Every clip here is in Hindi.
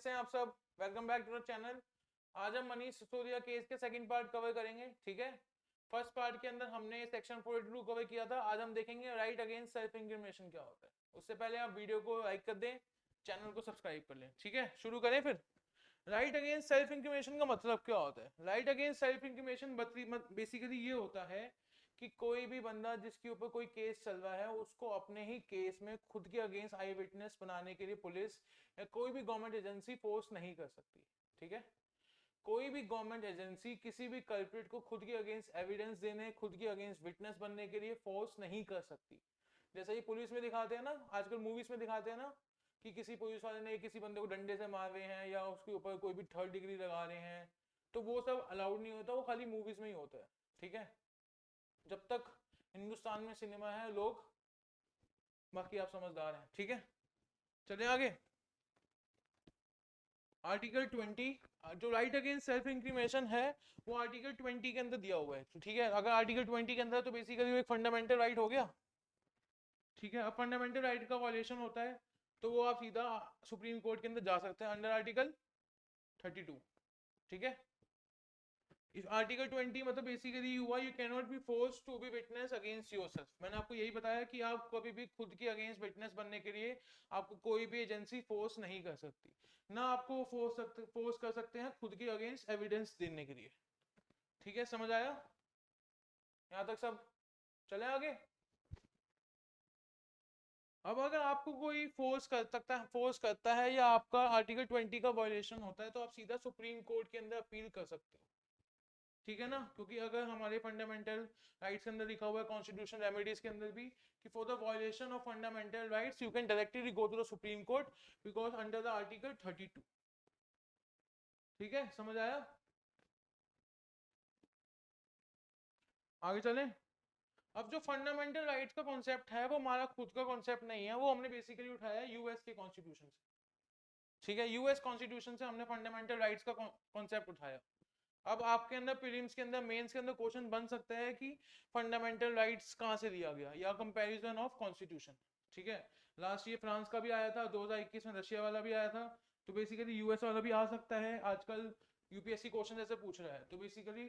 कैसे हैं आप सब? Welcome back to the channel. आज हम मनीष सिसोदिया केस के सेकंड पार्ट कवर करेंगे, ठीक है। फर्स्ट पार्ट के अंदर हमने सेक्शन 42 कवर किया था। आज हम देखेंगे राइट अगेंस्ट सेल्फ इंक्रिमिनेशन क्या होता है। उससे पहले आप वीडियो को लाइक कर दें, चैनल को सब्सक्राइब कर लें, ठीक है। शुरू करें फिर। राइट अगेंस्ट सेल्फ इंक्रिमिनेशन का मतलब क्या होता है? Right against self incrimination basically ये होता है कि कोई भी बंदा जिसके ऊपर कोई केस चल रहा है उसको अपने ही केस में खुद के अगेंस्ट आई विटनेस बनाने के लिए पुलिस या कोई भी गवर्नमेंट एजेंसी फोर्स नहीं कर सकती, ठीक है। कोई भी गवर्नमेंट एजेंसी किसी भी कल्प्रिट को खुद के अगेंस्ट एविडेंस देने, खुद के अगेंस्ट विटनेस बनने के लिए फोर्स नहीं कर सकती। जैसा ये पुलिस में दिखाते हैं ना, आजकल मूवीज में दिखाते हैं ना, कि किसी पुलिस वाले ने किसी बंदे को डंडे से मार रहे हैं या उसके ऊपर कोई भी थर्ड डिग्री लगा रहे हैं, तो वो सब अलाउड नहीं होता, वो खाली मूवीज में ही होता है, ठीक है। जब तक हिंदुस्तान में सिनेमा है लोग, बाकी आप समझदार हैं, ठीक है। चले आगे। आर्टिकल 20 जो राइट अगेंस्ट सेल्फ इंक्रिमिनेशन है वो आर्टिकल 20 के अंदर दिया हुआ है, ठीक है। अगर आर्टिकल 20 के अंदर तो बेसिकली वो एक फंडामेंटल राइट हो गया, ठीक है। अब फंडामेंटल राइट का वायलेशन होता है तो वो आप सीधा सुप्रीम कोर्ट के अंदर जा सकते हैं अंडर आर्टिकल 32, ठीक है। इस आर्टिकल 20 मतलब बेसिकली हुआ you can not be force to be witness against yourself. मैंने आपको यही बताया कि आप कभी भी खुद के अगेंस्ट विटनेस बनने के लिए आपको कोई भी एजेंसी फोर्स नहीं कर सकती, ना आपको फोर्स कर सकते हैं खुद के अगेंस्ट एविडेंस देने के लिए, ठीक है। समझ आया यहां तक सब? चले आगे। अब अगर आपको कोई फोर्स करता है या आपका आर्टिकल 20 का वायलेशन होता है तो आप सीधा सुप्रीम कोर्ट के अंदर अपील कर सकते हो, ठीक है ना। क्योंकि अगर हमारे फंडामेंटल राइट्स के अंदर लिखा हुआ है कॉन्स्टिट्यूशन रेमेडीज के अंदर भी कि for the violation of fundamental rights you can directly go to the Supreme Court because under the article 32, ठीक है। समझ आया? आगे चलें। अब जो फंडामेंटल राइट्स का कॉन्सेप्ट है वो हमारा खुद का कॉन्सेप्ट नहीं है, वो हमने बेसिकली उठाया है यूएस के कॉन्स्टिट्यूशन से, ठीक है। यूएस कॉन्स्टिट्यूशन से हमने फंडामेंटल राइट्स का कॉन्सेप्ट उठाया। अब आपके अंदर प्रीलिम्स के अंदर, मेंस के अंदर क्वेश्चन बन सकता है कि फंडामेंटल राइट्स कहां से दिया गया या कंपैरिजन ऑफ कॉन्स्टिट्यूशन, ठीक है। लास्ट ईयर फ्रांस का भी आया था, 2021 में रशिया वाला भी आया था, तो बेसिकली यूएस वाला भी आ सकता है। आजकल यूपीएससी क्वेश्चन जैसे पूछ रहा है तो basically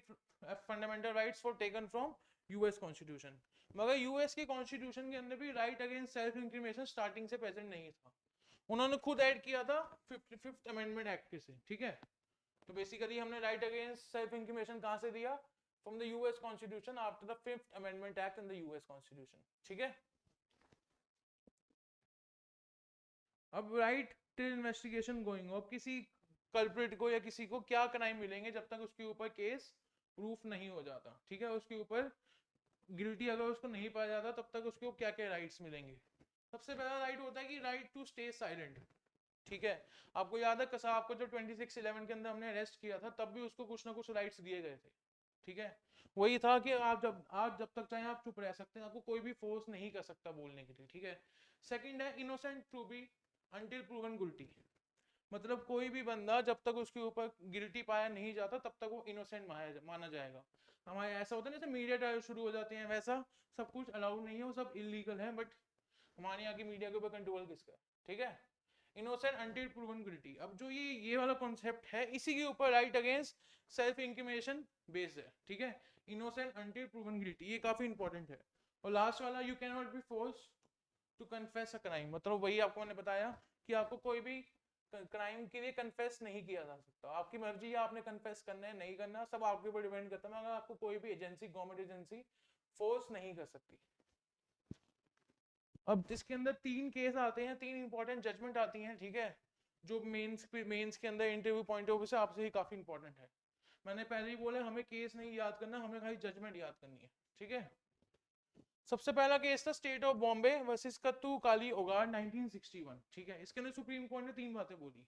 fundamental rights for taken from US constitution. मगर यूएस के कॉन्स्टिट्यूशन के अंदर भी right against self incrimination starting से प्रेजेंट नहीं था, उन्होंने खुद ऐड किया था फिफ्थ अमेंडमेंट एक्ट से, ठीक है। तो बेसिकली हमने राइट अगेंस्ट सेल्फ इंक्रिमिनेशन कहां से दिया? From the US constitution after the fifth amendment act in the US constitution, ठीक है। अब राइट टिल इन्वेस्टिगेशन गोइंग, अब किसी कल्प्रिट को या किसी को क्या क्राइम मिलेंगे जब तक उसके ऊपर केस प्रूफ नहीं हो जाता, ठीक है। उसके ऊपर गिल्टी अगर उसको नहीं पाया जाता तब तक उसको क्या क्या राइट्स मिलेंगे। सबसे पहला राइट होता है कि राइट टू स्टे साइलेंट, ठीक है। आपको याद है कसाब को जो 26/11 के अंदर हमने अरेस्ट किया था तब भी उसको कुछ ना कुछ राइट्स दिए गए थे, ठीक है। वही था कि आप जब तक चाहे आप चुप रह सकते हैं, आपको कोई भी फोर्स नहीं कर सकता बोलने के लिए, ठीक है। सेकंड है innocent to be until proven guilty, मतलब कोई भी बंदा जब तक उसके ऊपर गिल्टी पाया नहीं जाता तब तक वो इनोसेंट माना जाएगा। हमारे ऐसा होता है जैसे मीडिया ट्रायल शुरू हो जाते हैं, वैसा सब कुछ अलाउड नहीं है, वो सब इलीगल है, बट हमारे यहाँ की मीडिया के ऊपर कंट्रोल किसका है, ठीक है। Innocent until proven guilty. अब जो ये वाला कॉन्सेप्ट है इसी के ऊपर right against self incrimination based है, ठीक है। इनोसेंट अनटिल प्रूवन गिल्टी, ये काफी इंपॉर्टेंट है। और लास्ट वाला you can not be force to confess a crime, मतलब वही आपको मैंने बताया कि आपको कोई भी क्राइम के लिए कन्फेस नहीं किया जा सकता। आपकी मर्जी है आपने कन्फेस करना है नहीं करना, सब आपके ऊपर डिपेंड करता है, मगर आपको कोई भी एजेंसी, गवर्नमेंट एजेंसी फोर्स नहीं कर सकती। अब इसके अंदर 3 केस आते हैं, 3 इंपॉर्टेंट जजमेंट आती हैं, ठीक है, जो मेंस के अंदर इंटरव्यू पॉइंट ऑफ व्यू से आपसे ही काफी इंपॉर्टेंट है। मैंने पहले ही बोला हमें केस नहीं याद करना, हमें खाली जजमेंट याद करनी है, ठीक है। सबसे पहला केस था स्टेट ऑफ बॉम्बे वर्सेस कत्तू काली ओगाड 1961, ठीक है। इसके अंदर सुप्रीम कोर्ट ने 3 बातें बोली।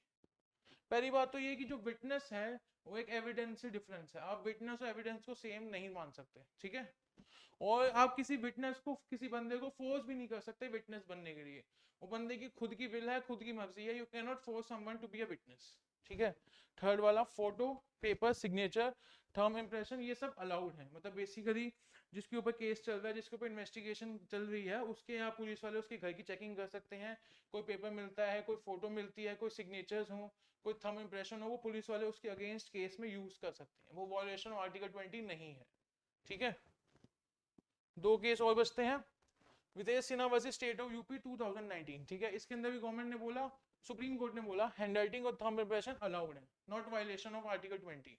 पहली बात तो ये कि जो विटनेस है वो एक एविडेंस से डिफरेंस है, आप विटनेस और एविडेंस को सेम नहीं मान सकते, ठीक है। और आप किसी विटनेस को, किसी बंदे को फोर्स भी नहीं कर सकते विटनेस बनने के लिए, वो बंदे की खुद की विल है, खुद की मर्जी है, you can not force someone to be a witness, ठीक है। थर्ड वाला फोटो, पेपर, सिग्नेचर, थर्म इंप्रेशन, ये सब अलाउड है, मतलब बेसिकली जिसके ऊपर केस चल रहा है, जिसके ऊपर इन्वेस्टिगेशन चल रही है, उसके यहाँ पुलिस वाले उसके घर की चेकिंग कर सकते हैं। कोई पेपर मिलता है, कोई फोटो मिलती है, कोई सिग्नेचर्स हो, कोई थंब इंप्रेशन हो, वो पुलिस वाले उसके अगेंस्ट केस में यूज कर सकते हैं। वो वॉयलेशन ऑफ आर्टिकल 20 नहीं है। ठीक है, 2 केस और बचते हैं। विदेश Sinha versus state of UP 2019। ठीक है, इसके अंदर भी गवर्नमेंट ने बोला, सुप्रीम कोर्ट ने बोला हैंडराइटिंग और थंब इंप्रेशन अलाउड है, नॉट वायलेशन ऑफ आर्टिकल 20।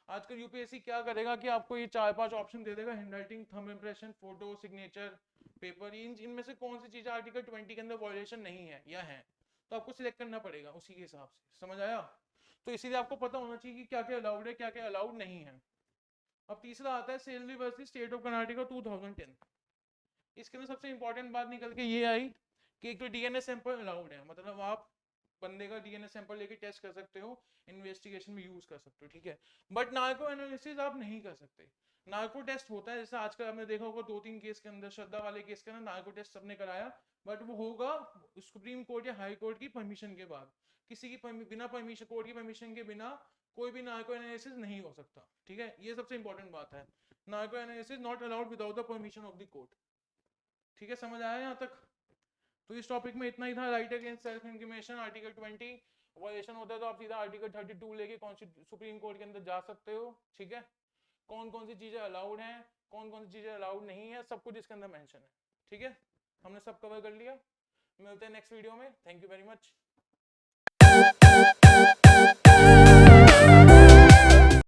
आजकल यूपीएससी क्या करेगा कि आपको ये 4-5 ऑप्शन दे देगा, handwriting, thumb impression, photo, signature, paper, इनमें से कौन सी चीज आर्टिकल 20 के अंदर वायलेशन नहीं है या है, तो आपको सिलेक्ट करना पड़ेगा उसी के हिसाब से। समझ आया? तो इसीलिए आपको पता होना चाहिए कि क्या क्या अलाउड है, क्या क्या अलाउड नहीं है। अब तीसरा आता है Selvi versus state of Karnataka 2010। इसके अंदर सबसे इंपॉर्टेंट बात निकल के ये आई कि एक तो डीएनए सैंपल अलाउड है, मतलब आप बंदे का डीएनए सैंपल लेके टेस्ट कर सकते हो, इन्वेस्टिगेशन में यूज कर सकते हो। ठीक है, बट नार्को एनालिसिस आप नहीं कर सकते। नार्को टेस्ट होता है, जैसे आजकल आपने देखा होगा 2-3 केस के अंदर, श्रद्धा वाले केस के अंदर नार्को टेस्ट सबने कराया, बट वो होगा सुप्रीम कोर्ट या हाई कोर्ट की परमिशन के बाद। किसी की बिना परमिशन, कोर्ट की परमिशन के बिना कोई भी नार्को एनालिसिस नहीं हो सकता। ठीक है, ये सबसे इंपॉर्टेंट बात है, narco analysis not allowed without the permission of the court. ठीक है, समझ आया यहाँ तक? तो इस टॉपिक में इतना ही था। Right against self incrimination article 20 violation होता है तो आप सीधा आर्टिकल 32 लेके सुप्रीम कोर्ट के अंदर जा सकते हो। ठीक है, कौन कौन सी चीजें अलाउड हैं, कौन कौन सी चीजें अलाउड नहीं है, सब कुछ इसके अंदर मेंशन है। ठीक है, हमने सब कवर कर लिया। मिलते हैं नेक्स्ट वीडियो में। Thank you very much.